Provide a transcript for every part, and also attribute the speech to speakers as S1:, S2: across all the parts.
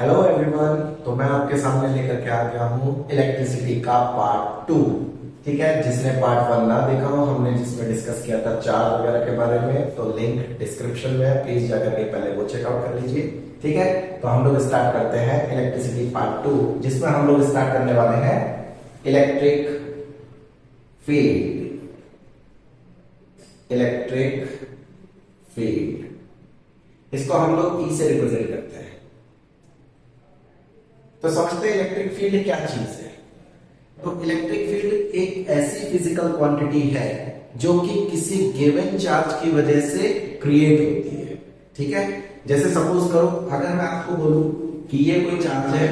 S1: Hello everyone. तो मैं आपके सामने लेकर के आ गया हूँ इलेक्ट्रिसिटी का पार्ट 2। ठीक है, जिसने पार्ट 1 ना देखा हो, हमने जिसमें डिस्कस किया था चार्ज वगैरह के बारे में, तो लिंक डिस्क्रिप्शन में है, प्लीज जाकर के पहले वो चेकआउट कर लीजिए। ठीक है, तो हम लोग स्टार्ट करते हैं इलेक्ट्रिसिटी पार्ट 2, जिसमें हम लोग स्टार्ट करने वाले हैं इलेक्ट्रिक फील्ड। इलेक्ट्रिक फील्ड, इसको हम लोग ई से रिप्रेजेंट करते हैं। तो समझते हैं इलेक्ट्रिक फील्ड क्या चीज है। तो इलेक्ट्रिक फील्ड एक ऐसी फिजिकल क्वांटिटी है जो कि किसी गिवन चार्ज की वजह से क्रिएट होती है। ठीक है, जैसे सपोज करो, अगर मैं आपको बोलूं कि ये कोई चार्ज है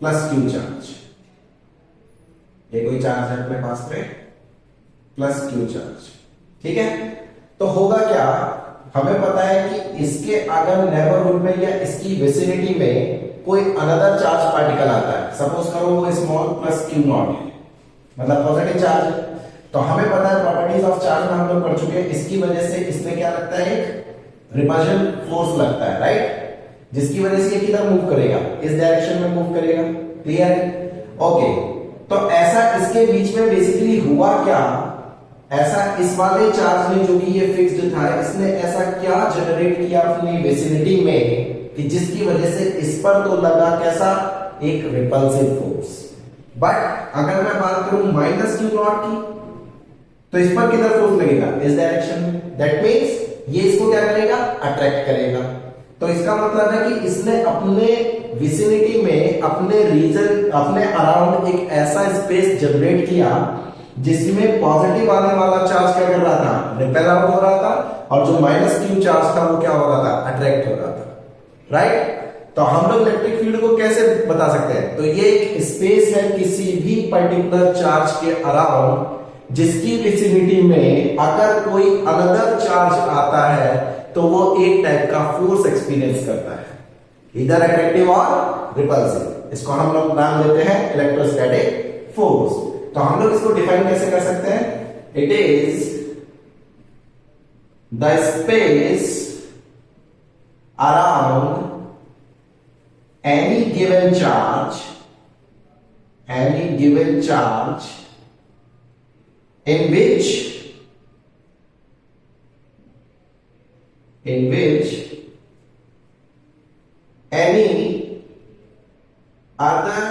S1: प्लस क्यू चार्ज, ये कोई चार्ज है अपने पास में प्लस क्यू चार्ज। ठीक है, तो होगा क्या, हमें पता है कि इसके अगर नेबरहुड में या इसकी विसिनिटी में कोई अनदर चार्ज पार्टिकल आता है, सपोज करो वो स्मॉल प्लस क्यू नॉट है, मतलब पॉजिटिव चार्ज। तो हमें पता है प्रॉपर्टीज ऑफ चार्ज में हम लोग पढ़ चुके हैं, इसकी वजह से इसमें क्या लगता है, एक रिपल्शन फोर्स लगता है, राइट, जिसकी वजह से ये किधर मूव करेगा, इस डायरेक्शन में मूव करेगा। क्लियर है? ओके, तो ऐसा इसके बीच में बेसिकली हुआ क्या, ऐसा इस वाले चार्ज ने, जो कि ये फिक्स्ड था, इसने ऐसा क्या जनरेट किया अपनी विसिनिटी में कि जिसकी वजह से इस पर तो लगा कैसा, एक रिपल्सिव फोर्स। बट अगर मैं बात करूं माइनस क्यू नॉट की, तो इस पर किधर फोर्स लगेगा, इस डायरेक्शन में। दैट मींस ये इसको क्या करेगा, अट्रैक्ट करेगा। तो इसका मतलब है कि इसने अपने विसिनिटी में, अपने रीजन, अपने अराउंड एक ऐसा स्पेस जनरेट किया जिसमें पॉजिटिव आने वाला चार्ज क्या कर रहा था, रिपेल आउट हो रहा था, और जो माइनस क्यू चार्ज था वो क्या हो रहा था, अट्रैक्ट हो रहा था। राइट, तो हम लोग इलेक्ट्रिक फील्ड को कैसे बता सकते हैं, तो ये एक स्पेस है किसी भी पर्टिकुलर चार्ज के अराउंड, जिसकी विसिनिटी में अगर कोई अनदर चार्ज आता है तो वो एक टाइप का फोर्स एक्सपीरियंस करता है, इधर अट्रैक्टिव और रिपल्सिव। इसको हम लोग नाम देते हैं इलेक्ट्रोस्टैटिक फोर्स। तो हम लोग इसको डिफाइन कैसे कर सकते हैं, it is the space around any given charge in which any other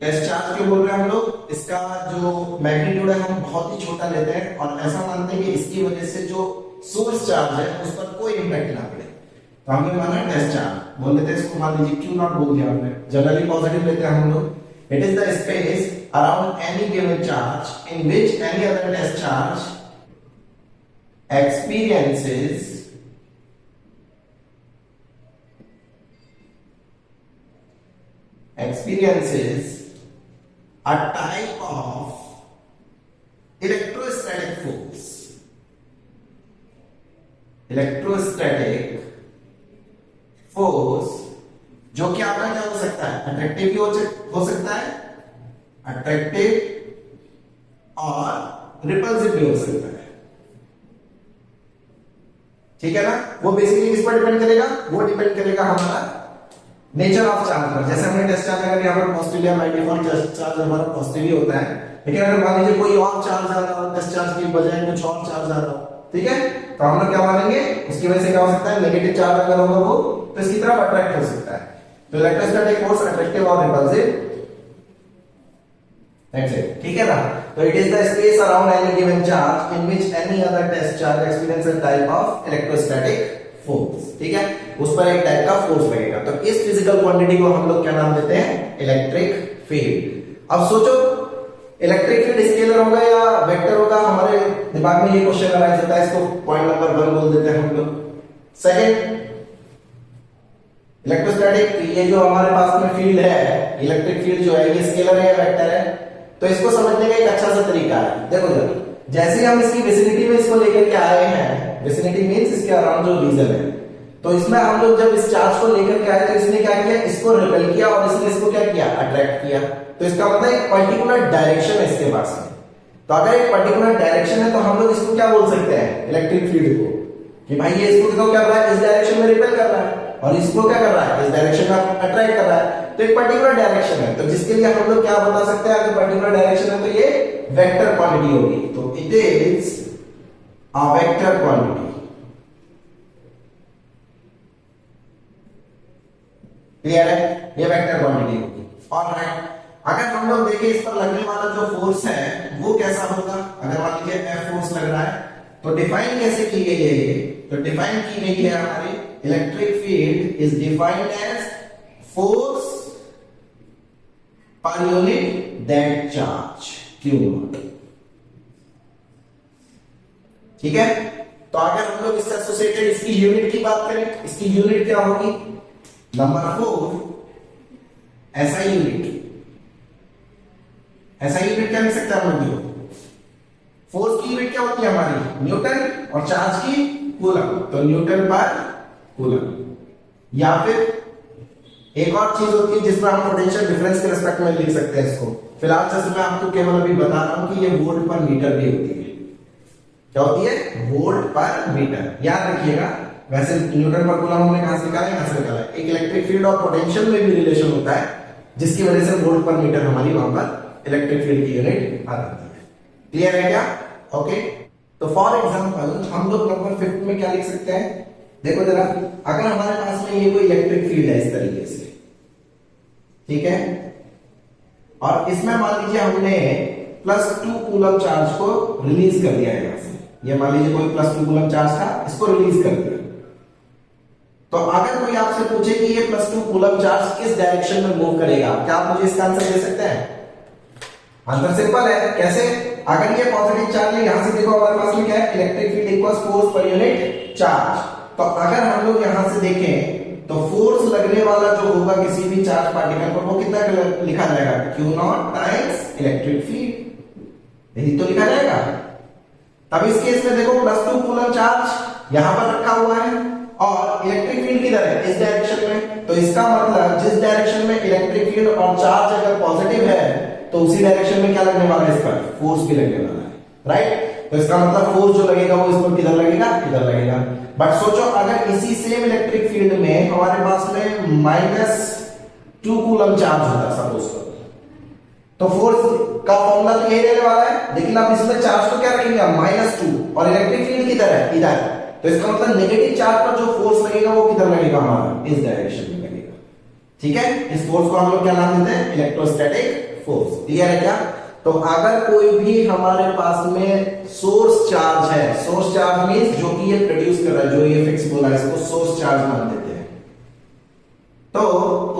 S1: test charge क्यों बोल रहे हैं हम लोग, इसका जो मैग्नीट्यूड है हम बहुत ही छोटा लेते हैं और ऐसा मानते हैं कि इसकी वजह से जो सोर्स चार्ज है उस पर कोई इंपैक्ट ना पड़े, तो हमने माना टेस्ट चार्ज बोल देते हैं इसको, मान लीजिए क्यू नॉट बोल दिया हमने, जनरली पॉजिटिव लेते हैं हम लोग। It is the space around any given charge in which any other test charge experiences a type of electrostatic force। Electrostatic force जो कि आपका क्या हो सकता है, अट्रैक्टिव भी हो सकता है, अट्रैक्टिव और रिपल्सिव भी हो सकता है। ठीक है ना, वो बेसिकली किस पर डिपेंड करेगा, वो डिपेंड करेगा हमारा नेचर ऑफ चार्ज पर। जैसे हमने टेस्ट चार्ज अगर यहाँ पर पॉजिटिव या बाय डिफॉल्ट टेस्ट चार्ज हमारा पॉजिटिव ही होता है, लेकिन अगर मान लीजिए कोई और चार्ज आ रहा हो, टेस्ट चार्ज की बजाय कुछ और चार्ज आ रहा हो, ठीक है, तो हम लोग क्या मानेंगे, उसकी वजह से क्या हो सकता है, नेगेटिव चार्ज अगर होगा वो तो इसकी तरफ अट्रैक्ट हो सकता है। तो इलेक्ट्रोस्टैटिक फोर्स अट्रैक्टिव और रिपल्सिव, दैट्स इट। ठीक है ना, तो it is the space around any given charge in which any other test charge experience a type of electrostatic force. ठीक है, उस पर एक टाइप का फोर्स लगेगा। तो इस फिजिकल क्वांटिटी को हम लोग क्या नाम देते हैं, इलेक्ट्रिक फील्ड। अब सोचो, इलेक्ट्रिक फील्ड स्केलर होगा या वेक्टर होगा, हमारे दिमाग में ये क्वेश्चन अराइज होता है, इसको पॉइंट नंबर 1 बोल देते हैं हम लोग। सेकंड, इलेक्ट्रोस्टैटिक, ये जो हमारे पास में फील्ड है, इलेक्ट्रिक फील्ड जो है, ये स्केलर है या वेक्टर है। तो इसको समझने का एक अच्छा सा तरीका है, देखो जरा, जैसे हम इसकी विसिनिटी में इसको लेकर के आए हैं, विसिनिटी मींस इसके अराउंड जो रीजन है, तो इसमें हम लोग जब इस चार्ज को लेकर के आए तो इसने क्या किया, इसको रिपेल किया और इसने इसको क्या किया, अट्रैक्ट किया। तो इसका मतलब एक पर्टिकुलर डायरेक्शन है इसके पास में। तो अगर एक पर्टिकुलर डायरेक्शन है तो हम लोग इसको क्या बोल सकते हैं, इलेक्ट्रिक फील्ड को, कि भाई ये इसको क्या कर रहा है, इस डायरेक्शन में रिपेल कर रहा है, और इसको क्या कर रहा है, इस डायरेक्शन में अट्रैक्ट कर रहा है। तो एक पर्टिकुलर डायरेक्शन है, तो जिसके लिए हम लोग क्या बता सकते हैं, अगर पर्टिकुलर डायरेक्शन है तो ये वेक्टर क्वांटिटी होगी। तो it is a vector quantity. Clear है, ये वेक्टर क्वांटिटी होगी। ऑलराइट, अगर हम लोग देखें इस पर लगने वाला जो फोर्स है वो कैसा होगा, अगर मान लीजिए F फोर्स लग रहा है, तो डिफाइन कैसे की गई है ये, तो डिफाइन की गई है हमारी electric field is defined as force पर unit that charge Q naught. ठीक है, तो अगर हम लोग इससे एसोसिएटेड इसकी यूनिट की बात करें, इसकी यूनिट क्या होगी, नंबर 4 ऐसा यूनिट, ऐसा यूनिट क्या लिख सकते हैं हम लोग, फोर्स की यूनिट क्या होती है हमारी न्यूटन और चार्ज की कूलम, तो न्यूटन पर कूलम। या फिर एक और चीज होती है जिसमें हम पोटेंशियल डिफरेंस के रिस्पेक्ट में लिख सकते हैं इसको, फिलहाल जैसे मैं आपको केवल अभी बता रहा हूं कि ये वोल्ट पर मीटर भी होती है। क्या होती है, वोल्ट पर मीटर, याद रखिएगा। वैसे न्यूटन पर कूलम हमने कहां से निकाला है, यहां से निकाला है। एक इलेक्ट्रिक फील्ड और पोटेंशियल में भी रिलेशन होता है, जिसकी वजह से वोल्ट पर मीटर हमारी वहां पर इलेक्ट्रिक फील्ड की यूनिट आ जाती है। क्लियर है क्या, ओके। तो फॉर एग्जांपल हम लोग नंबर 5 में क्या लिख सकते हैं, देखो जरा, अगर हमारे पास में ये कोई इलेक्ट्रिक फील्ड है इस तरीके से, ठीक है, और इसमें मान लीजिए हमने +2 कूलम चार्ज को रिलीज कर दिया है यहां से, ये मान लीजिए कोई +2 कूलम चार्ज था, इसको रिलीज कर दिया। तो अगर कोई आपसे पूछे कि ये +2 कूलम चार्ज किस डायरेक्शन में मूव करेगा, क्या आप मुझे इसका आंसर दे सकते हैं? आंसर सिंपल है, कैसे, अगर ये पॉजिटिव चार्ज है, यहां से देखो हमारे पास में क्या है, इलेक्ट्रिक फील्ड इक्वल्स फोर्स पर यूनिट चार्ज। तो अगर हम लोग यहां से देखें तो फोर्स लगने वाला जो होगा किसी भी चार्ज पार्टिकल पर, वो कितना लिखा जाएगा, Q not times electric field, यही तो लिखा जाएगा। तब इस केस में देखो +2 कूलम चार्ज यहां पर रखा हुआ है और इलेक्ट्रिक फील्ड किधर है, इस डायरेक्शन में। तो इसका मतलब जिस डायरेक्शन में इलेक्ट्रिक फील्ड और चार्ज अगर पॉजिटिव है तो उसी डायरेक्शन में क्या लगने वाला है, इस पर फोर्स भी लगने वाला है, राइट। तो इसका मतलब फोर्स जो लगेगा वो इस पर किधर लगेगा, इधर लगेगा। बट सोचो अगर इसी सेम इलेक्ट्रिक फील्ड में हमारे पास में -2 कूलम चार्ज होता सपोज, तो फोर्स का फॉर्मूला तो यही रहने वाला है, लेकिन आप इसमें चार्ज को क्या रखेंगे, -2, और इलेक्ट्रिक फील्ड किधर है, इधर। तो इसका मतलब नेगेटिव चार्ज पर जो फोर्स लगेगा वो किधर लगेगा, हमारा इस डायरेक्शन में लगेगा। ठीक है, इस फोर्स को हम लोग क्या नाम देते हैं, इलेक्ट्रोस्टैटिक फोर्स। क्लियर है क्या। तो अगर कोई भी हमारे पास में सोर्स चार्ज है, सोर्स चार्ज मींस जो कि ये प्रोड्यूस कर रहा है, जो ये फिक्स बोला है, इसको सोर्स चार्ज मान देते हैं। तो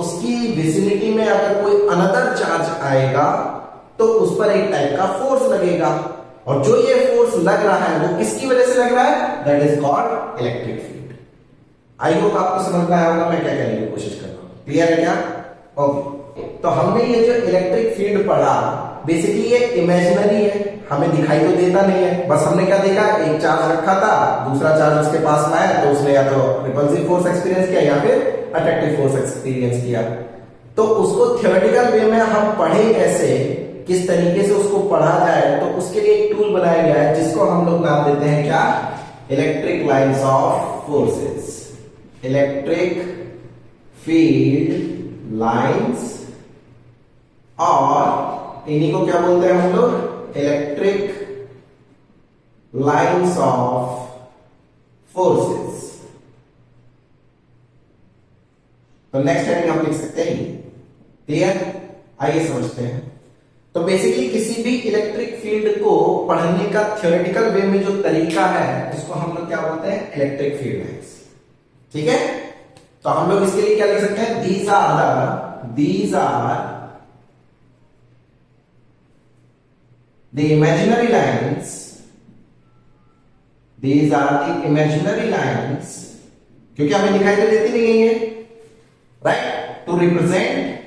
S1: उसकी विसिनिटी में अगर कोई अनदर चार्ज आएगा तो उस पर एक टाइप का फोर्स लगेगा, और जो ये फोर्स लग रहा है वो किसकी वजह से लग रहा है, that is called electric field. I hope आपको समझ में आया होगा मैं क्या कहने की कोशिश कर रहा हूं। क्लियर है क्या, ओके। तो हमने ये जो इलेक्ट्रिक फील्ड पढ़ा, बेसिकली ये इमेजिनरी है, हमें दिखाई तो देता नहीं है, बस हमने क्या देखा, एक चार्ज रखा था, दूसरा चार्ज उसके पास में आया तो उसने या तो रिपल्सिव फोर्स एक्सपीरियंस किया या फिर अट्रैक्टिव फोर्स एक्सपीरियंस किया। तो उसको थ्योरेटिकल वे में हम पढ़े कैसे, किस तरीके से उसको पढ़ा जाए, तो उसके लिए एक टूल बनाया गया है जिसको हम लोग नाम देते हैं क्या, electric lines of forces, electric field lines, और इन्हीं को क्या बोलते हैं हम लोग, इलेक्ट्रिक लाइंस ऑफ फोर्सेस। तो नेक्स्ट हेडिंग हम लिख सकते हैं, क्लियर, आइए समझते हैं। तो बेसिकली किसी भी इलेक्ट्रिक फील्ड को पढ़ने का थ्योरेटिकल वे में जो तरीका है उसको हम लोग क्या बोलते हैं, इलेक्ट्रिक फील्ड लाइंस। ठीक है, तो हम लोग इसके लिए क्या लिख सकते हैं, these are the imaginary lines, these are the imaginary lines, क्योंकि हमें दिखाई तो देती नहीं है, right, to represent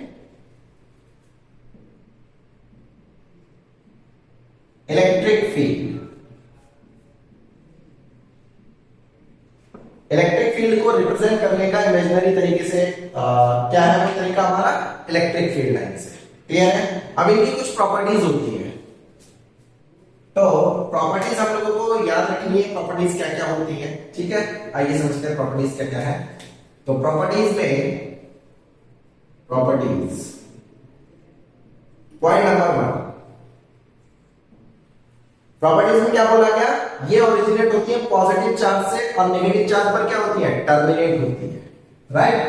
S1: electric field. Electric field को रिप्रेजेंट करने का इमेजिनरी तरीके से क्या है वो तरीका हमारा, इलेक्ट्रिक फील्ड लाइन से। क्लियर है। अब इनकी कुछ प्रॉपर्टीज होती है, तो प्रॉपर्टीज हम लोगों को याद रखनी है, प्रॉपर्टीज क्या क्या होती है, ठीक है। आइए समझते हैं प्रॉपर्टीज क्या क्या है। तो प्रॉपर्टीज पॉइंट नंबर 1, प्रॉपर्टीज में क्या बोला गया, ये ओरिजिनेट होती है पॉजिटिव चार्ज से और नेगेटिव चार्ज पर क्या होती है, टर्मिनेट होती है, राइट।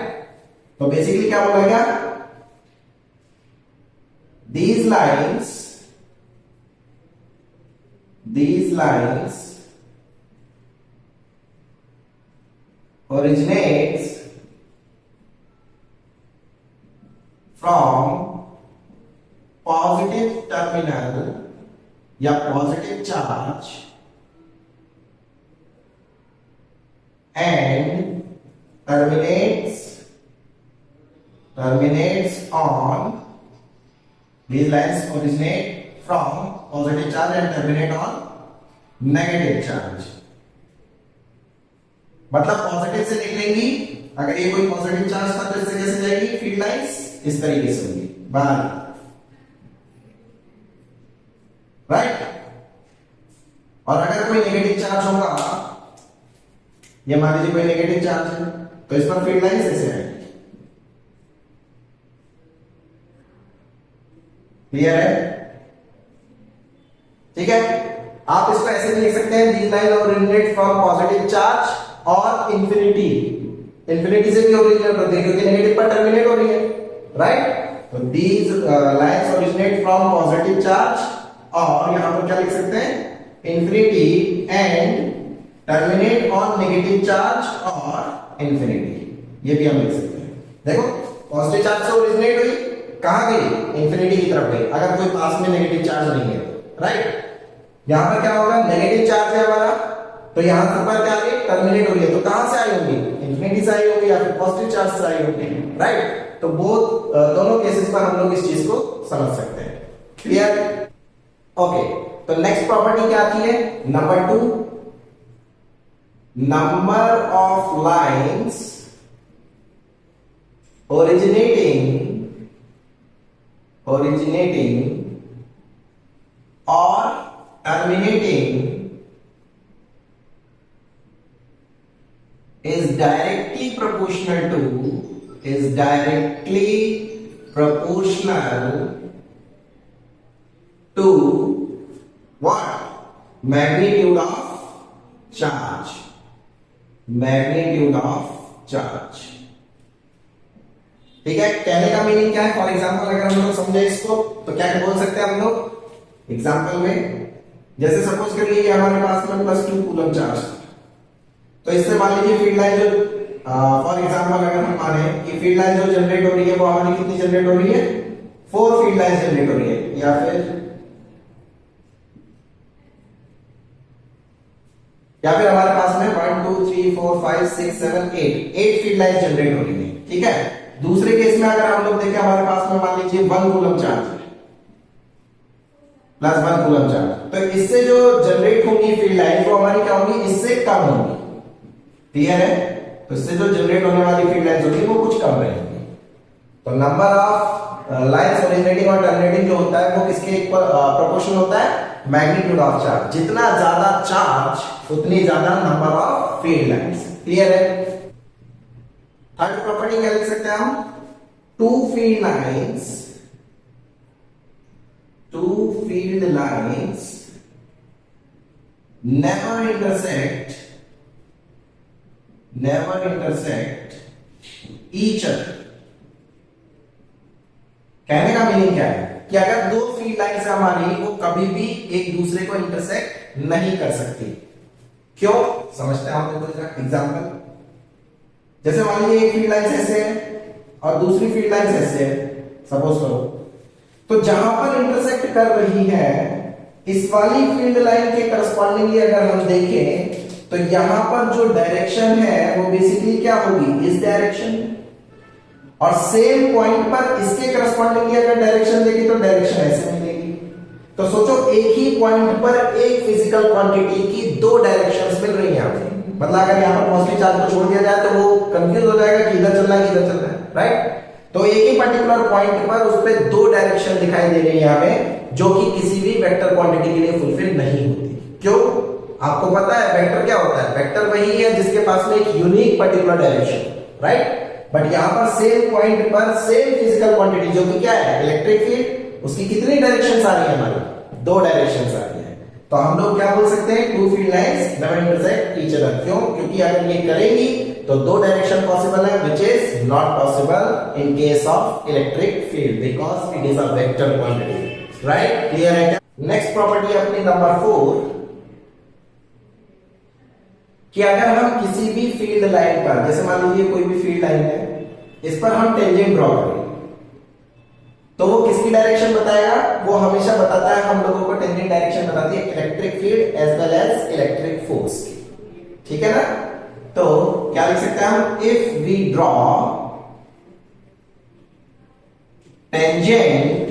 S1: तो बेसिकली क्या बोला गया, these lines originates from positive terminal या positive charge and terminates on, these lines originate from positive charge and terminate on negative charge। मतलब पॉजिटिव से निकलेंगी, अगर ये कोई पॉजिटिव चार्ज था तो इससे कैसे जाएगी, फील्ड लाइंस इस तरीके से होंगी बाहर, राइट। और अगर कोई नेगेटिव चार्ज होगा, ये मान लीजिए कोई नेगेटिव चार्ज है, तो इस पर फील्ड लाइंस ऐसे आएगी, क्लियर है, ठीक है। आप इसको ऐसे भी लिख सकते हैं, these lines originate from positive charge और इंफिनिटी से भी ओरिजिनेट होती है क्योंकि नेगेटिव पर टर्मिनेट हो रही है, राइट। तो these lines originate from positive charge और यहां पर क्या लिख सकते हैं, infinity and terminate on negative charge और इंफिनिटी, ये भी हम लिख सकते हैं। देखो पॉजिटिव चार्ज से ओरिजिनेट हुई, कहां गई, इंफिनिटी की तरफ गई, अगर कोई पास में नेगेटिव चार्ज नहीं है, राइट। यहां पर क्या होगा, नेगेटिव चार्ज है हमारा, तो यहां से पर क्या गई, टर्मिनेट हो रही है, तो कहां से आई होगी, इंफिनिटी से आई होगी या फिर पॉजिटिव चार्ज से आई होगी, राइट। तो दोनों केसेस पर हम लोग इस चीज को समझ सकते हैं, क्लियर, ओके। तो नेक्स्ट प्रॉपर्टी क्या आती है, number 2, number of lines originating or terminating is directly proportional to what, magnitude of charge, ठीक है। कहने का मीनिंग क्या है, फॉर एग्जाम्पल अगर हम लोग समझे इसको तो क्या बोल सकते हैं हम लोग एग्जाम्पल में, जैसे सपोज करिए कि हमारे पास में +2 कूलम चार्ज, तो इससे मान लीजिए फील्ड लाइन जो फॉर एग्जाम्पल अगर हम माने कि फील्ड लाइन जो जनरेट हो रही है वो हमारी कितनी जनरेट हो रही है, 4 फील्ड लाइन जनरेट हो रही है, या फिर हमारे पास में 1 2 3 4 5 6 7 8 फील्ड लाइन जनरेट हो रही है, ठीक है। दूसरे केस में अगर हम लोग देखें हमारे पास में मान लीजिए 1 coulomb charge plus 1 coulomb charge, तो इससे जो जनरेट होंगी फील्ड लाइन वो हमारी क्या होगी, इससे कम होगी, क्लियर है। तो इससे जो जनरेट होने वाली फील्ड लाइंस होगी वो कुछ कम रहेंगी। तो नंबर ऑफ लाइंस ओरिजिनेटिंग और टर्मिनेटिंग जो होता है वो किसके प्रोपोर्शनल होता है, मैग्नीट्यूड ऑफ चार्ज, जितना ज्यादा चार्ज उतनी ज्यादा number of field lines, clear है। थर्ड प्रॉपर्टी क्या लिख सकते हैं हम, two field lines never intersect each other। कहने का मीनिंग क्या है कि अगर 2 फील्ड लाइंस हमारी वो कभी भी एक दूसरे को इंटरसेक्ट नहीं कर सकती, क्यों, समझते हैं हम लोग एग्जांपल। जैसे मान लीजिए एक फील्ड लाइन ऐसे है और दूसरी फील्ड लाइन ऐसे है, सपोज करो, तो जहां पर इंटरसेक्ट कर रही है इस वाली फील्ड लाइन के करस्पॉन्डिंगली अगर हम देखें तो यहां पर जो डायरेक्शन है वो बेसिकली क्या होगी, इस डायरेक्शन, और सेम पॉइंट पर इसके करस्पॉन्डिंगली अगर डायरेक्शन देगी तो डायरेक्शन ऐसे मिलेगी। तो सोचो एक ही पॉइंट पर एक फिजिकल क्वांटिटी की 2 डायरेक्शंस मिल रही हैं, मतलब अगर यहाँ पर पॉजिटिव चार्ज को छोड़ दिया जाए तो वो कंफ्यूज हो जाएगा कि इधर चल रहा है कि इधर चल रहा है, राइट। तो एक ही पर्टिकुलर पॉइंट पर उस पे 2 डायरेक्शन दिखाई दे रही है हमें, जो कि किसी भी वेक्टर क्वांटिटी के लिए फुलफिल नहीं होती। क्यों? आपको पता है वेक्टर क्या होता है? वेक्टर वही है जिसके पास में एक unique particular direction, right? But यहां पर सेम पॉइंट पर सेम फिजिकल क्वांटिटी जो कि क्या है? इलेक्ट्रिक फील्ड, उसकी कितनी डायरेक्शंस आ रही है हमारी? 2 डायरेक्शंस आ रही है। तो हम लोग क्या बोल सकते हैं? Two field lines never intersect each other. क्यों? क्योंकि अगर ये करेंगी तो 2 डायरेक्शन पॉसिबल है, which is not possible in case of electric field because it is a vector quantity, right? Clear है क्या? नेक्स्ट प्रॉपर्टी अपनी नंबर 4 कि अगर हम किसी भी फील्ड लाइन पर, जैसे मान लीजिए कोई भी फील्ड लाइन है, इस पर हम टेंजेंट ड्रॉ करें तो वो किसकी डायरेक्शन बताएगा? वो हमेशा बताता है, हम लोगों को टेंजेंट डायरेक्शन बताती है electric field as well as electric force की। ठीक है ना? तो क्या लिख सकते हैं हम? If we draw tangent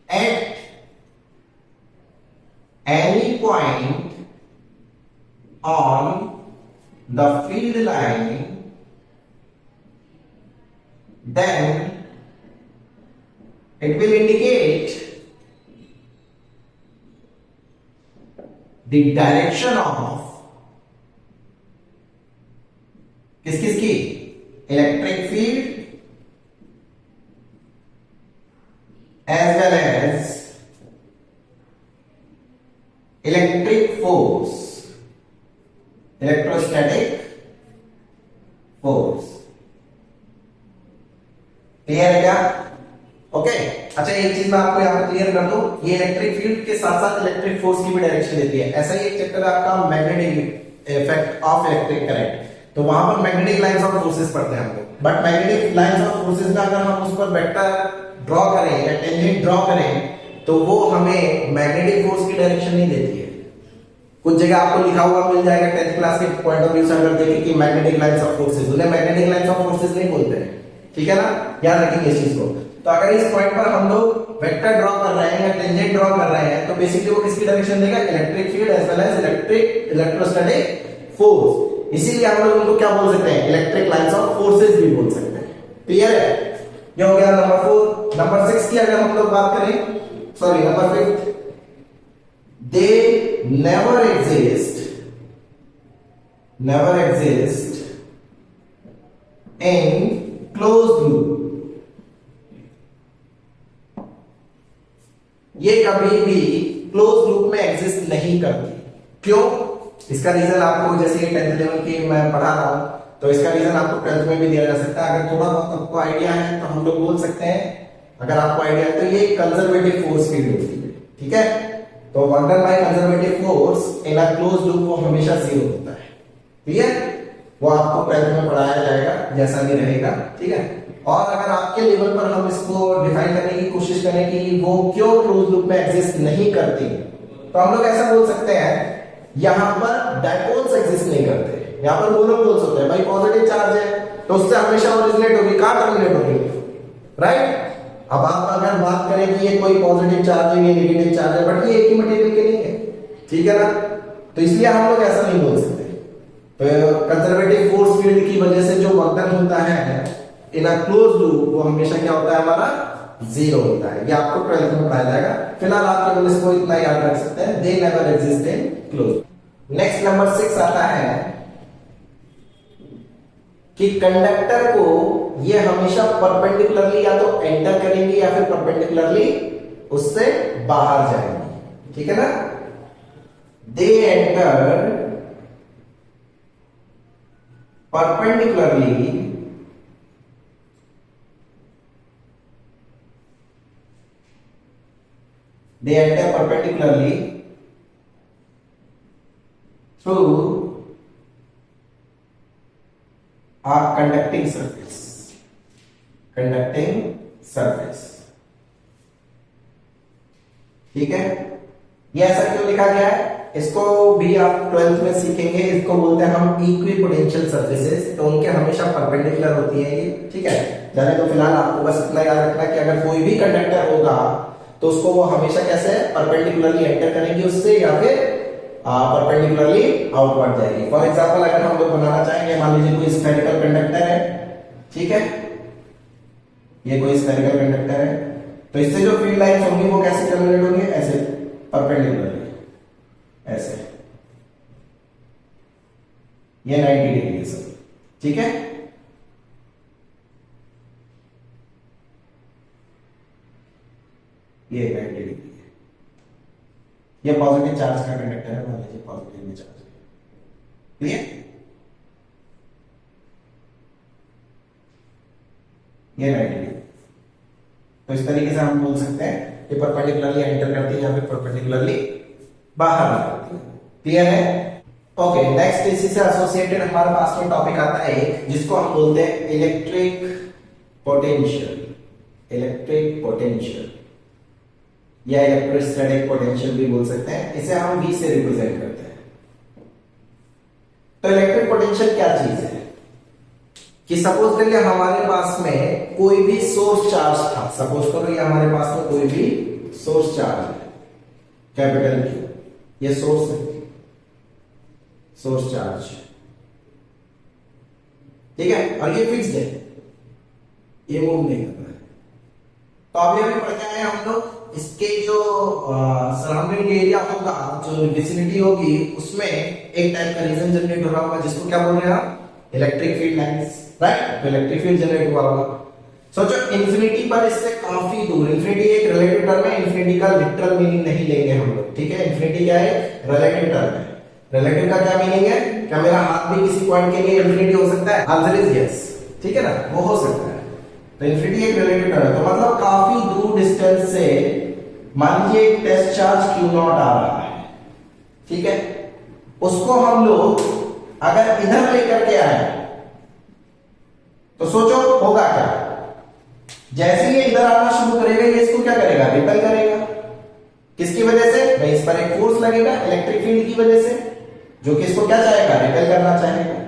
S1: at any point on the field line, then it will indicate the direction of किसकी? Electric field as well as electric force, electrostatic force. Clear है क्या? ओके। अच्छा एक चीज मैं आपको यहां पर क्लियर कर दूं, ये इलेक्ट्रिक फील्ड के साथ साथ इलेक्ट्रिक फोर्स की भी डायरेक्शन देती है। ऐसा ही एक चैप्टर है आपका magnetic effect of electric current, तो वहां पर मैग्नेटिक लाइंस ऑफ फोर्सेस पढ़ते हैं हम लोग। But magnetic lines of forces में अगर हम उस पर वेक्टर ड्रॉ करें या टेंजेंट ड्रॉ करें तो वो हमें मैग्नेटिक फोर्स की डायरेक्शन नहीं देती है। कुछ जगह आपको लिखा हुआ मिल जाएगा 10th क्लास के पॉइंट ऑफ व्यू से अगर देखें कि मैग्नेटिक लाइंस ऑफ फोर्सेस, उन्हें मैग्नेटिक लाइंस ऑफ फोर्सेस नहीं बोलते हैं। ठीक है ना? याद रखिए इस चीज को। तो अगर इस पॉइंट पर हम लोग वेक्टर ड्रॉ कर रहे हैं या टेंजेंट ड्रॉ कर रहे हैं तो बेसिकली वो किसकी डायरेक्शन देगा? Electric field as well as electrostatic force. इसीलिए हम लोग उनको क्या बोल सकते हैं? इलेक्ट्रिक लाइंस ऑफ फोर्सेस भी बोल सकते हैं। क्लियर है? ये हो गया नंबर 4। नंबर 6 की अगर हम लोग बात करें, sorry number 5, they never exist in closed loop। ये कभी भी क्लोज लूप में एग्जिस्ट नहीं करती। क्यों? इसका रीजन आपको, जैसे ये 10th लेवल की मैं पढ़ा रहा हूं तो इसका रीजन आपको 12th में भी दिया जा सकता है। अगर थोड़ा बहुत आपको आइडिया है तो हम लोग बोल सकते हैं, अगर आपको आइडिया है तो ये कंजर्वेटिव फोर्स फील्ड होती है। ठीक है? तो under by conservative force in a close loop वो हमेशा 0 होता है। क्लियर? वो आपको 12th में पढ़ाया जाएगा, जैसा भी रहेगा। ठीक है? और अगर आपके लेवल पर हम इसको डिफाइन करने की कोशिश करें कि वो क्यों क्लोज लूप में एग्जिस्ट नहीं करती, तो हम लोग ऐसा बोल सकते हैं, यहां पर डायपोल्स एग्जिस्ट नहीं करते, यहां पर मोनोपोल्स होते हैं। भाई पॉजिटिव चार्ज है तो उससे हमेशा ओरिजिनेट होगी, कहां टर्मिनेट होगी? राइट? अब आप अगर बात करें कि ये कोई पॉजिटिव चार्ज है, ये नेगेटिव चार्ज है, बट ये एक ही मटेरियल के नहीं है। ठीक है ना? तो इसलिए हम लोग ऐसा नहीं बोल सकते। तो कंजर्वेटिव फोर्स फील्ड की वजह से जो वर्तन होता है इन अ क्लोज लूप वो हमेशा क्या होता है? हमारा 0 होता है। ये आपको 12th में पढ़ाया जाएगा। फिलहाल आप केवल इसको इतना याद रख सकते हैं, they never exist in close. Next number 6 आता है कि कंडक्टर को ये हमेशा परपेंडिकुलरली या तो एंटर करेंगे या फिर परपेंडिकुलरली उससे बाहर जाएंगे। ठीक है ना? They enter perpendicularly through a conducting surface। ठीक है? ये ऐसा क्यों लिखा गया है? इसको भी आप 12th में सीखेंगे। इसको बोलते हैं हम इक्विपोटेंशियल सर्फेसेस। तो उनके हमेशा परपेंडिकुलर होती है ये। ठीक है? जाने तो फिलहाल आपको बस इतना याद रखना कि अगर कोई भी कंडक्टर होगा तो उसको वो हमेशा कैसे परपेंडिकुलरली एंटर करेंगे उससे या फिर परपेंडिकुलरली आउटवर्ड जाएगी। फॉर एग्जांपल अगर हम लोग बनाना चाहेंगे, मान लीजिए कोई स्फेरिकल कंडक्टर है। ठीक है? ये कोई स्फेरिकल कंडक्टर है तो इससे जो फील्ड लाइंस होंगी वो कैसे कैलकुलेट होंगी, ऐसे परपेंडिकुलरली, ऐसे, ये 90 डिग्री है सब, ठीक है। ये 90 डिग्री है, ये पॉजिटिव चार्ज का कंडक्टर है, मान लीजिए पॉजिटिव में चार्ज है, क्लियर। ये 90 डिग्री, तो इस तरीके से हम बोल सकते हैं कि परपेंडिकुलरली एंटर करती है या फिर परपेंडिकुलरली बाहर निकलती है, क्लियर है। ओके, नेक्स्ट इसी से एसोसिएटेड हमारे पास में टॉपिक आता है एक, जिसको हम बोलते हैं इलेक्ट्रिक पोटेंशियल, इलेक्ट्रिक पोटेंशियल या इलेक्ट्रोस्टैटिक पोटेंशियल भी बोल सकते हैं, इसे हम V से रिप्रेजेंट करते हैं। तो इलेक्ट्रिक पोटेंशियल क्या चीज है कि सपोज करिए हमारे पास में कोई भी सोर्स चार्ज था, सपोज करो ये हमारे पास में कोई भी सोर्स चार्ज है, कैपिटल Q, ये सोर्स है, सोर्स चार्ज, ठीक है, और ये फिक्स्ड है, ये मूव नहीं कर रहा है। तो अभी हमें पढ़ के आए हम लोग, इसके जो सराउंडिंग एरिया होगा, जो विसिनिटी होगी, उसमें एक टाइप का रीजन जनरेट हो रहा होगा, जिसको क्या बोल रहे हैं हम, इलेक्ट्रिक फील्ड लाइंस, राइट। तो इलेक्ट्रिक फील्ड जनरेट हुआ होगा। सोचो इंफिनिटी पर इससे काफी दूर, इंफिनिटी एक रिलेटिव टर्म है, इंफिनिटी का लिटरल मीनिंग नहीं लेंगे हम लोग, ठीक है। इंफिनिटी क्या है, रिलेटिव टर्म है। रिलेटिव का क्या मीनिंग है, क्या मेरा हाथ भी किसी पॉइंट के लिए इंफिनिटी हो सकता है, आंसर इज यस, ठीक है ना, वो हो सकता है। तो इंफिनिटी एक रिलेटिव टर्म है, तो मतलब काफी दूर डिस्टेंस से मान लीजिए एक टेस्ट चार्ज Q0 आ रहा है, ठीक है, उसको हम लोग अगर इधर लेकर के आए तो सोचो होगा क्या, जैसे ये इधर आना शुरू करेगा, ये इसको क्या करेगा, रिपेल करेगा, किसकी वजह से, भाई इस पर एक फोर्स लगेगा इलेक्ट्रिक फील्ड की वजह से, जो कि इसको क्या चाहेगा, रिपेल करना चाहेगा,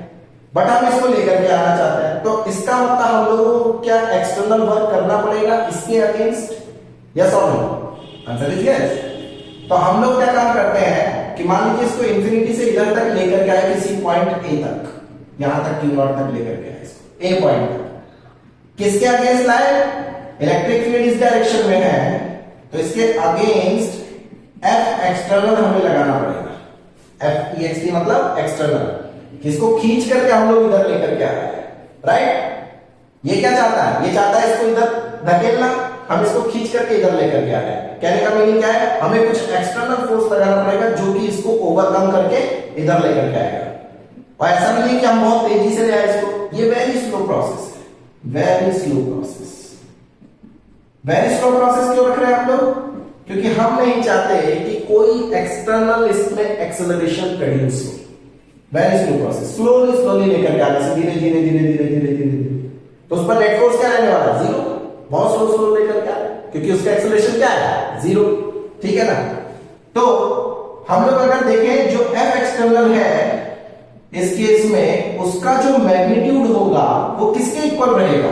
S1: बट हम इसको लेकर के आना चाहते हैं। तो इसका मतलब हम लोगों को क्या एक्सटर्नल वर्क करना पड़ेगा इसके अगेंस्ट, यस और नो, आंसर इज यस। तो हम लोग क्या काम करते हैं कि मान लीजिए इसको इंफिनिटी से इधर तक लेकर के आए, किसी पॉइंट ए तक, यहां तक Q0 तक लेकर के आए इसको, ए पॉइंट तक, किसके अगेंस्ट लाए, इलेक्ट्रिक फील्ड इस डायरेक्शन में है, तो इसके अगेंस्ट F एक्सटर्नल हमें लगाना पड़ेगा, F EXT मतलब एक्सटर्नल, किसको खींच करके हम लोग इधर लेकर के आ रहे हैं, राइट। ये क्या चाहता है, ये चाहता है इसको इधर धकेलना, हम इसको खींच करके इधर लेकर के आ रहे हैं। कहने का मीनिंग क्या है, हमें कुछ एक्सटर्नल फोर्स लगाना पड़ेगा जो कि इसको ओवरकम करके इधर लेकर के आएगा। और ऐसा नहीं है कि हम बहुत तेजी से ले आए इसको, ये वेरी स्लो प्रोसेस है, very slow process. Very slow process क्यों रख रहे हैं हम लोग, क्योंकि हम नहीं चाहते कि कोई एक्सटर्नल इसमें एक्सेलरेशन प्रोड्यूस हो। Very slow process, slowly slowly लेकर के आने से धीरे धीरे धीरे धीरे धीरे धीरे, तो उस पर नेट फोर्स क्या रहने वाला है, जीरो, बहुत स्लो स्लो लेकर के आए, क्योंकि उसका एक्सेलरेशन क्या है, जीरो, ठीक है ना। तो हम लोग अगर देखें जो F एक्सटर्नल है इस केस में, उसका जो मैग्नीट्यूड होगा वो किसके इक्वल रहेगा,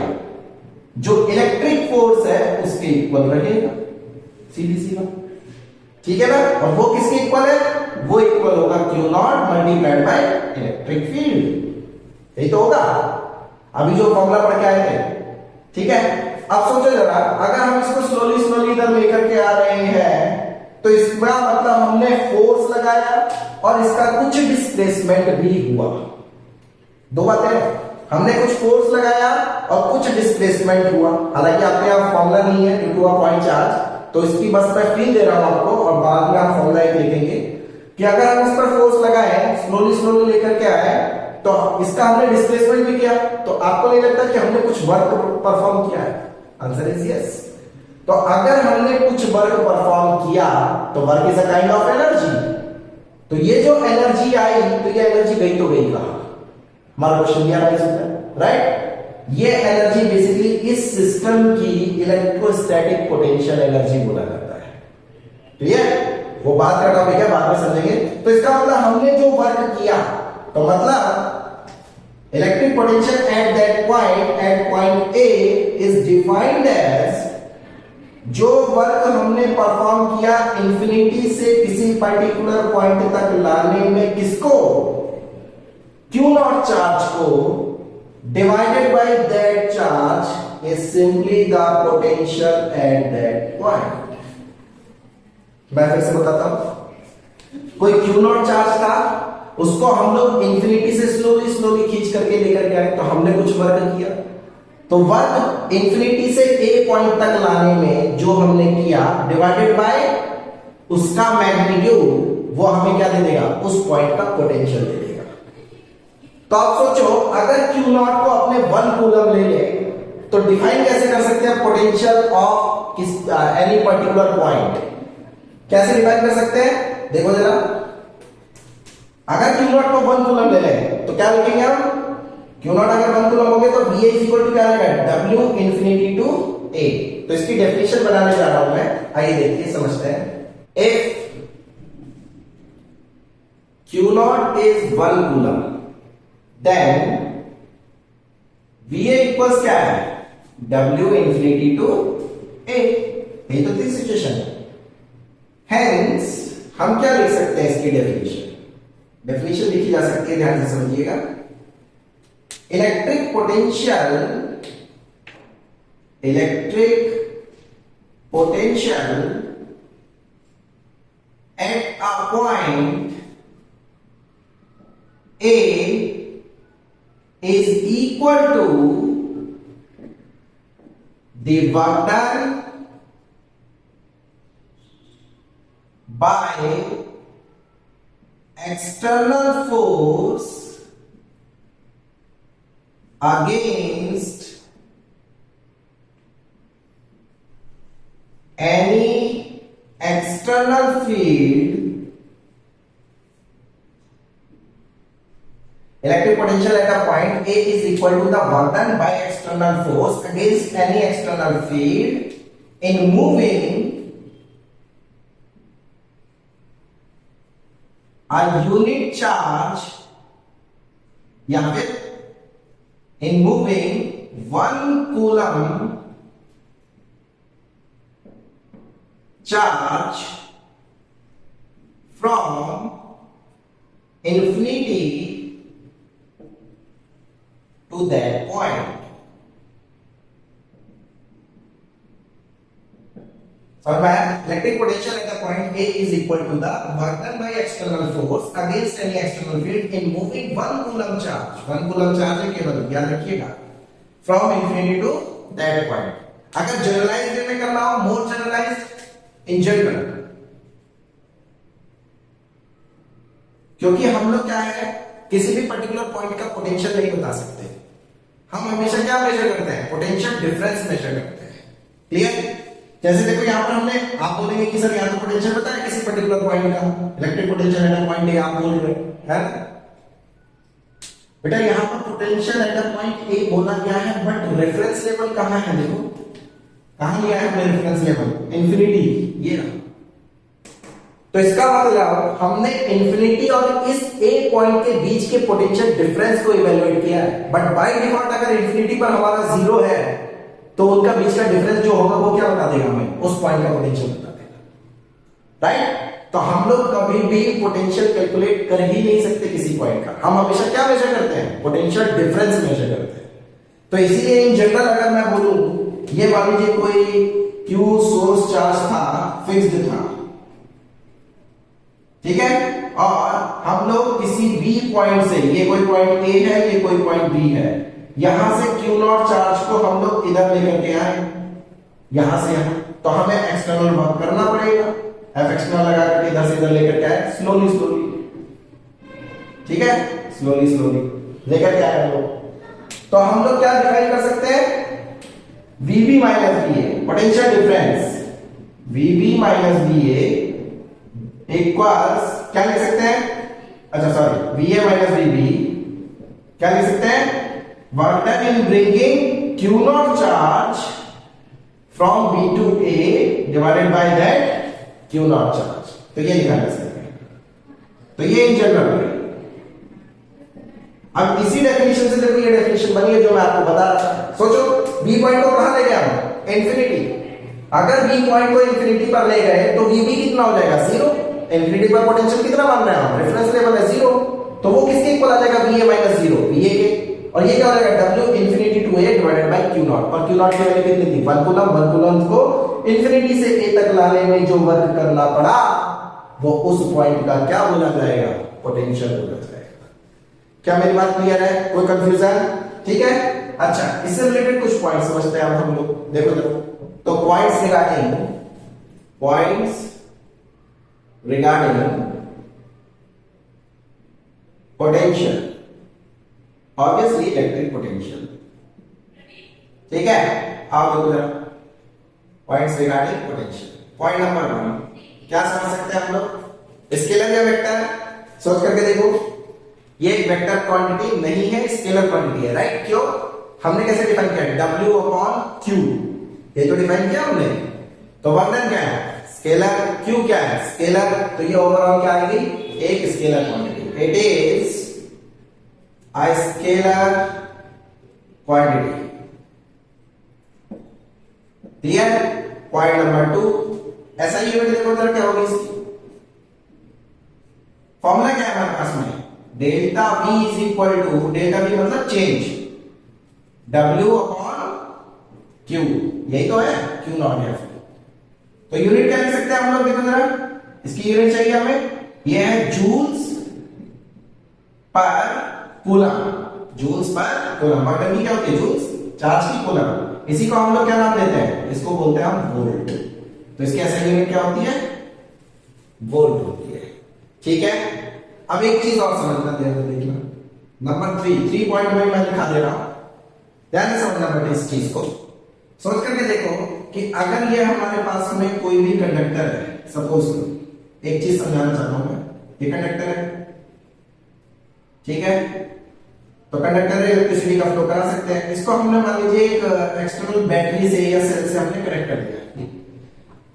S1: जो इलेक्ट्रिक फोर्स है उसके इक्वल रहेगा, सीधी सी बात, ठीक है ना। और वो किसके इक्वल है, वो इक्वल होगा Q0 multiplied by electric field, यही तो होगा। अभी जो फॉर्मूला पढ़ के आए थे, ठीक है। अब सोचो जरा, अगर हम इसको स्लोली स्लोली इधर लेकर के आ रहे हैं, तो इसका मतलब हमने फोर्स लगाया और इसका कुछ डिस्प्लेसमेंट भी हुआ। दो बातें, हमने कुछ फोर्स लगाया और कुछ डिस्प्लेसमेंट हुआ। हालांकि आपके यहाँ फॉर्मूला नहीं है due to a point charge, तो इसकी बस मैं फील दे रहा हूं आपको, और बाद में आप फॉर्मूला एक लिखेंगे कि अगर हम इस पर फोर्स लगाए, स्लोली स्लोली लेकर के आए, तो इसका हमने डिस्प्लेसमेंट भी किया, तो आपको नहीं लगता कि हमने कुछ वर्क परफॉर्म किया है, आंसर इज यस। तो अगर हमने कुछ वर्क परफॉर्म किया तो work is a kind of energy. तो ये जो एनर्जी आई, तो ये एनर्जी गई तो गई कहां, हमारा क्वेश्चन क्या राइज होता है, राइट। ये एनर्जी बेसिकली इस सिस्टम की इलेक्ट्रोस्टैटिक पोटेंशियल एनर्जी बोला जाता है, क्लियर। वो बात का टॉपिक है, बाद में समझेंगे। तो इसका मतलब हमने जो वर्क किया, तो मतलब electric potential at point A is defined as, जो वर्क हमने परफॉर्म किया इंफिनिटी से किसी पर्टिकुलर पॉइंट तक लाने में, किसको, Q0 चार्ज को, divided by that charge is simply the potential at that point. मैं फिर से बताता हूं, कोई Q नॉट चार्ज था, उसको हम लोग इंफिनिटी से स्लोली स्लोली खींच करके लेकर गए, तो हमने कुछ वर्क किया, तो वर्क इंफिनिटी से ए पॉइंट तक लाने में जो हमने किया डिवाइडेड बाय उसका मैग्नीट्यूड, वो हमें क्या दे देगा, उस पॉइंट का पोटेंशियल दे देगा। तो आप सोचो, अगर Q नॉट को अपने 1 कूलम ले ले तो डिफाइन कैसे कर सकते हैं potential of any particular point, कैसे डिफाइन कर सकते हैं, देखो जरा। अगर Q नॉट को 1 कूलम ले ले तो क्या लिखेंगे हम, Q नॉट अगर 1 कूलम हो गए तो VA इज इक्वल टू क्या आएगा, W इंफिनिटी टू A। तो इसकी डेफिनेशन बनाने जा रहा हूं मैं, आइए देखिए समझते हैं। If Q not is 1 coulomb then VA equals क्या है, W इंफिनिटी टू A। यही तो थी सिचुएशन। Hence हम क्या लिख सकते हैं, इसकी डेफिनेशन लिखी जा सकती है, ध्यान से समझिएगा। Electric potential at a point A is equal to the work done by external force against any external field. Electric potential at a point A is equal to the work done by external force against any external field in moving a unit charge, या फिर in moving 1 coulomb charge from infinity to that point. समझ में आया? Electric potential at the point A is equal to the work done by external force against any external field in moving 1 coulomb charge. 1 coulomb charge है केवल, याद रखिएगा, from infinity to that point. अगर generalise वे में करना हो, मोर generalise in general, क्योंकि हम लोग क्या है, किसी भी पर्टिकुलर पॉइंट का पोटेंशियल नहीं बता सकते, हम हमेशा क्या मेजर करते हैं, पोटेंशियल डिफरेंस मेजर करते हैं। क्लियर? जैसे देखो यहां पर हमने, आप बोलेंगे कि सर यहां तो पोटेंशियल पता है किसी पर्टिकुलर पॉइंट का, electric potential at a point A आप बोल रहे हैं, बेटा यहां पर potential at a point A बोला गया है, बट रेफरेंस लेवल कहां है, देखो कहां लिया है हमने रेफरेंस लेवल, इंफिनिटी, ये रहा। तो इसका मतलब हमने इंफिनिटी और इस ए पॉइंट के बीच के पोटेंशियल डिफरेंस को इवैल्यूएट किया है, बट बाय डिफॉल्ट अगर इंफिनिटी पर हमारा 0 है तो उनका बीच का डिफरेंस जो होगा वो क्या बता देगा, हमें उस पॉइंट का पोटेंशियल बता देगा। राइट? तो हम लोग कभी भी पोटेंशियल कैलकुलेट कर ही नहीं सकते किसी पॉइंट का, हम हमेशा क्या मेजर करते हैं, पोटेंशियल डिफरेंस मेजर करते हैं। तो इसीलिए इन जनरल अगर मैं बोलूं, ये मान लीजिए कोई Q सोर्स चार्ज था, फिक्स्ड था, ठीक है, और हम लोग किसी B पॉइंट से, ये कोई पॉइंट A है, ये कोई पॉइंट B है, यहां से Q नॉट चार्ज को हम लोग इधर लेकर के आए, यहां से यहां, तो हमें एक्सटर्नल वर्क करना पड़ेगा, F एक्सटर्नल लगा करके इधर से इधर लेकर के आए, स्लोली स्लोली, ठीक है, स्लोली स्लोली लेकर के आए हम लोग। तो हम लोग क्या डिफाइन कर सकते हैं, VB minus VA, potential difference VB minus VA equals क्या लिख सकते हैं, अच्छा सॉरी, VA माइनस VB क्या लिख सकते हैं, work done in bringing Q naught charge from B to A divided by that Q naught charge। तो ये लिखा जा सकता है, तो ये इन जनरल है। अब इसी डेफिनेशन से देखो, ये डेफिनेशन बनी है जो मैं आपको बता रहा था। सोचो B पॉइंट को कहां ले गया हम, इंफिनिटी, अगर B पॉइंट को इंफिनिटी पर ले गए तो VB कितना हो जाएगा, 0। इंफिनिटी पर पोटेंशियल कितना मान रहे हैं हम, रेफरेंस लेवल है 0, तो वो किसके इक्वल आ जाएगा, VA माइनस 0, VA के, और ये क्या हो जाएगा, W infinity into A divided by Q not, और क्यू नॉट की वैल्यू कितनी थी 1 कूलम। 1 कूलम को इंफिनिटी से ए तक लाने में जो वर्क करना पड़ा वो उस पॉइंट का क्या बोला जाएगा, पोटेंशियल बोला जाएगा। क्या मेरी बात क्लियर है, कोई कंफ्यूजन? ठीक है। अच्छा, इससे रिलेटेड कुछ पॉइंट समझते हैं अब हम लोग। देखो तो points regarding potential, obviously electric potential. ठीक है, आओ देखो जरा points regarding potential. Point number 1 क्या समझ सकते हैं हम लोग, स्केलर या वेक्टर? सोच करके देखो, ये एक वेक्टर क्वांटिटी नहीं है, स्केलर क्वांटिटी है, राइट? क्यों? हमने कैसे डिफाइन किया, W अपॉन Q, ये तो डिफाइन किया हमने। तो वर्णन क्या है, स्केलर। Q क्या है, स्केलर। तो ये ओवरऑल क्या आएगी, एक scalar quantity. It is a scalar quantity. Clear? Point number 2, ऐसा ही यूनिट देखो जरा क्या होगी इसकी। फॉर्मूला क्या है हमारे पास में, delta V is equal to, delta V मतलब चेंज, W अपॉन Q, यही तो है, Q नॉट F। तो यूनिट क्या लिख सकते हैं हम लोग, देखो जरा, इसकी यूनिट चाहिए हमें, ये है joules per coulomb. Joules per coulomb, मतलब क्या होती है, जूल्स चार्ज की कूलम। इसी को हम लोग क्या नाम देते हैं, इसको बोलते हैं हम वोल्ट। तो इसकी ऐसा यूनिट क्या होती है, वोल्ट होती है। ठीक है। अब एक चीज और समझना, देखना नंबर 3 पॉइंट में मैं लिखा दे रहा हूं, ध्यान से समझना बेटा इस चीज को। सोच करके देखो कि अगर ये हमारे पास में कोई भी कंडक्टर है, सपोज एक चीज समझाना चाहता हूं मैं, ये कंडक्टर है, ठीक है। तो कंडक्टर इलेक्ट्रिसिटी का फ्लो करा सकते हैं। इसको हमने मान लीजिए एक एक्सटर्नल बैटरी से या सेल से हमने कनेक्ट कर दिया।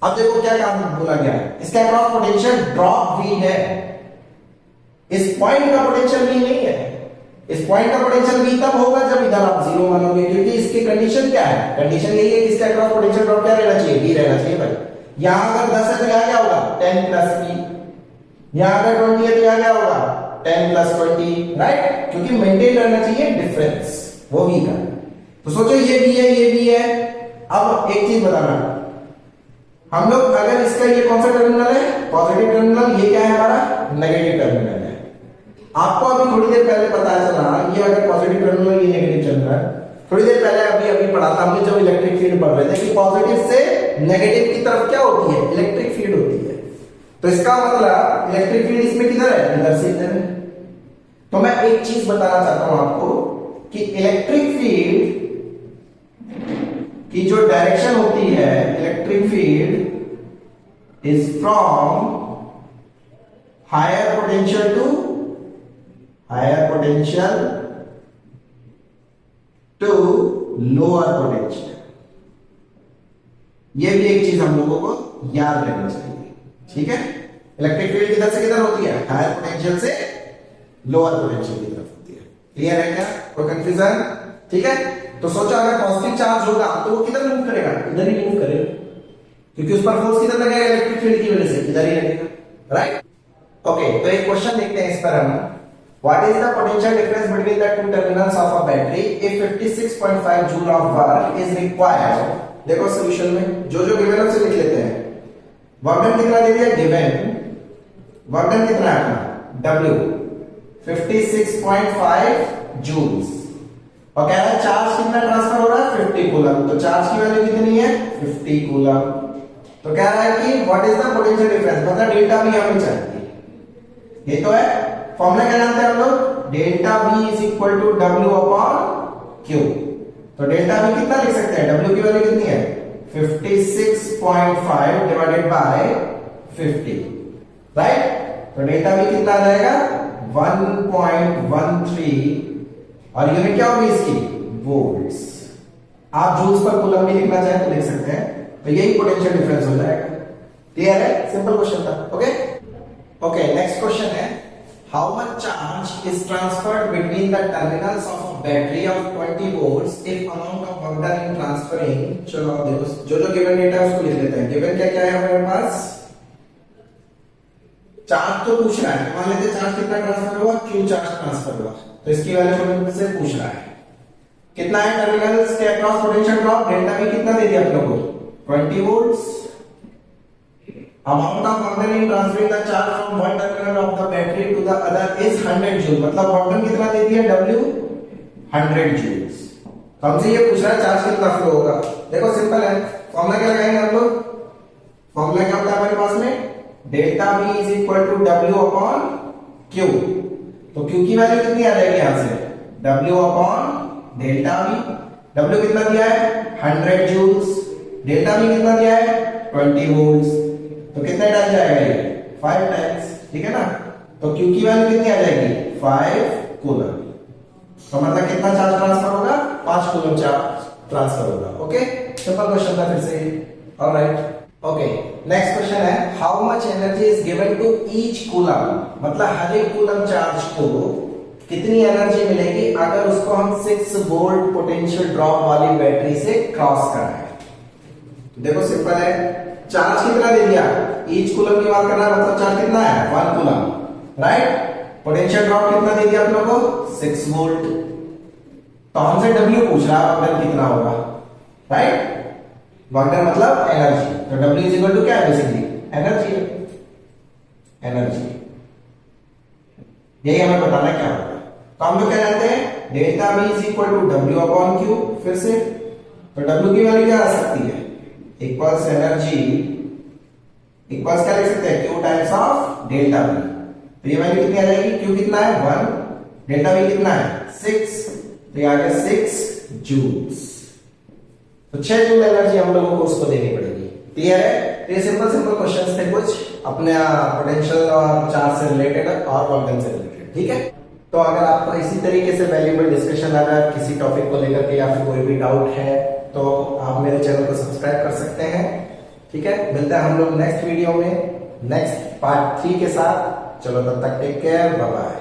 S1: अब देखो क्या काम बोला गया है, इसका अक्रॉस पोटेंशियल ड्रॉप V है। इस पॉइंट का पोटेंशियल V नहीं है, इस पॉइंट का पोटेंशियल V तब होगा जब इधर आप 0 मानोगे, क्योंकि इसकी कंडीशन क्या है, कंडीशन यही है कि इसका अक्रॉस पोटेंशियल ड्रॉप क्या रहना चाहिए, V रहना चाहिए भाई। यहां अगर 10 है तो यहां क्या होगा 10 प्लस V, यहां अगर 20 है तो यहां क्या होगा 10 प्लस 20, राइट? क्योंकि मेंटेन रहना चाहिए डिफरेंस वो V का। तो सोचो ये V है, ये V है। अब एक चीज बताना, हम लोग अगर इसका ये कौन सा टर्मिनल है, पॉजिटिव टर्मिनल, ये क्या है हमारा नेगेटिव टर्मिनल है। आपको अभी थोड़ी देर पहले पता चला, ये अगर पॉजिटिव टर्मिनल, ये नेगेटिव चल रहा है। थोड़ी देर पहले अभी पढ़ा था हमने जब इलेक्ट्रिक फील्ड पढ़ रहे थे कि पॉजिटिव से नेगेटिव की तरफ क्या होती है, इलेक्ट्रिक फील्ड होती है। तो इसका मतलब इलेक्ट्रिक फील्ड इसमें किधर है, इधर से इधर है। तो मैं एक चीज बताना चाहता हूं आपको कि इलेक्ट्रिक फील्ड की जो डायरेक्शन होती है, electric field is from higher potential to lower potential. ये भी एक चीज हम लोगों को याद रखनी चाहिए, ठीक है। इलेक्ट्रिक फील्ड किधर से किधर होती है, हायर पोटेंशियल से लोअर पोटेंशियल की तरफ होती है। क्लियर है क्या, कोई कंफ्यूजन? ठीक है। तो सोचो अगर पॉजिटिव चार्ज होगा तो वो किधर मूव करेगा, इधर ही मूव करेगा, क्योंकि उस पर फोर्स किधर लगेगा, इलेक्ट्रिक फील्ड की वजह से इधर ही लगेगा, राइट? ओके, तो एक क्वेश्चन देखते हैं इस पर हम। What is the potential difference between the two terminals of a battery if 56.5 joule of work is required? देखो सॉल्यूशन में जो गिवन है उसे लिख लेते हैं। वर्क कितना दे दिया, गिवन वर्क कितना है W 56.5 जूल्स, और कह रहा है चार्ज कितना ट्रांसफर हो रहा है 50 कूलम। तो चार्ज की वैल्यू कितनी है 50 कूलम। तो कह रहा है कि what is the potential difference, मतलब डेल्टा V हमें चाहिए। ये तो है फॉर्मूला, क्या जानते हैं हम लोग, delta V is equal to W upon Q। तो डेल्टा V कितना लिख सकते हैं, W की वैल्यू कितनी है 56.5 डिवाइडेड बाय 50, राइट? तो डेल्टा V कितना आ जाएगा 1.13, और यूनिट क्या होगी इसकी, वोल्ट्स। आप जूल्स पर कूलम भी लिखना चाहें तो लिख सकते हैं। तो यही पोटेंशियल डिफरेंस हो जाएगा। क्लियर है, सिंपल क्वेश्चन था। ओके, नेक्स्ट क्वेश्चन है, how much charge is transferred between the terminals of a battery of 20 volts if amount of work done in transferring। चलो देखो जो गिवन डेटा है उसको लिख लेते हैं। गिवन क्या है हमारे पास, चार्ज तो पूछ रहा है, मान लेते हैं चार्ज कितना ट्रांसफर हुआ, Q चार्ज ट्रांसफर हुआ, तो इसकी वैल्यू हमें से पूछ रहा है। कितना है टर्मिनल्स के across potential drop, delta V कितना दे दिया आप लोगों को 20 volts. Amount of component transferring the charge from one terminal of the battery to the other is 100 joule, मतलब क्वांटम कितना दे दिया W 100 जूल्स। तो हमसे ये पूछ रहा है चार्ज कितना फ्लो होगा। देखो सिंपल है, फॉर्मूला क्या लगाएंगे हम लोग, फॉर्मूला क्या होता है हमारे पास में, delta V is equal to W upon Q। तो Q की वैल्यू कितनी आ जाएगी यहां से, W upon delta V। W कितना दिया है 100 जूल्स, डेल्टा V कितना दिया है 20 वोल्ट्स, तो कितने टाइम जाएगा ये 5 टाइम्स, ठीक है ना। तो Q की वैल्यू कितनी आ जाएगी 5 कूलम। तो मतलब कितना चार्ज ट्रांसफर होगा 5 कूलम चार्ज ट्रांसफर होगा। ओके, सिंपल क्वेश्चन था फिर से। Alright, okay next question is how much energy is given to each coulomb, मतलब हर एक कूलम चार्ज को कितनी एनर्जी मिलेगी अगर उसको हम 6 वोल्ट पोटेंशियल ड्रॉप वाली बैटरी से क्रॉस कराएं। तो देखो सिंपल है, चार्ज कितना दे दिया, ईच कूलम की बात करना है, मतलब चार्ज कितना है 1 कूलम, राइट। पोटेंशियल ड्रॉप कितना दे दिया आप लोगों को 6 वोल्ट। तो हमसे W पूछ रहा है वर्क कितना होगा, राइट। वर्क मतलब एनर्जी, तो W इज इक्वल टू क्या है बेसिकली एनर्जी, एनर्जी। यही हमें बताना क्या होगा। तो हम लोग क्या जानते हैं delta V is equal to W upon Q। फिर से तो W की वैल्यू क्या आ सकती है, इक्वल्स एनर्जी इक्वल्स क्या लिख सकते हैं Q times of delta V। तो ये वैल्यू कितनी आ जाएगी, Q कितना है 1, डेल्टा V कितना है 6, तो ये आ गया 6 जूल्स। तो 6 जूल एनर्जी हम लोगों को उसको देनी पड़ेगी। क्लियर है। तो ये सिंपल सिंपल क्वेश्चंस थे कुछ अपने पोटेंशियल और चार्ज से रिलेटेड और क्वांटम से रिलेटेड, ठीक है। तो अगर आपको इसी तरीके से वैल्यूएबल डिस्कशन अगर किसी टॉपिक को लेकर के या फिर कोई भी डाउट है तो आप मेरे चैनल को सब्सक्राइब कर सकते हैं, ठीक है। मिलते हैं हम लोग नेक्स्ट वीडियो में नेक्स्ट पार्ट 3 के साथ। चलो तब तक टेक केयर, बाय बाय।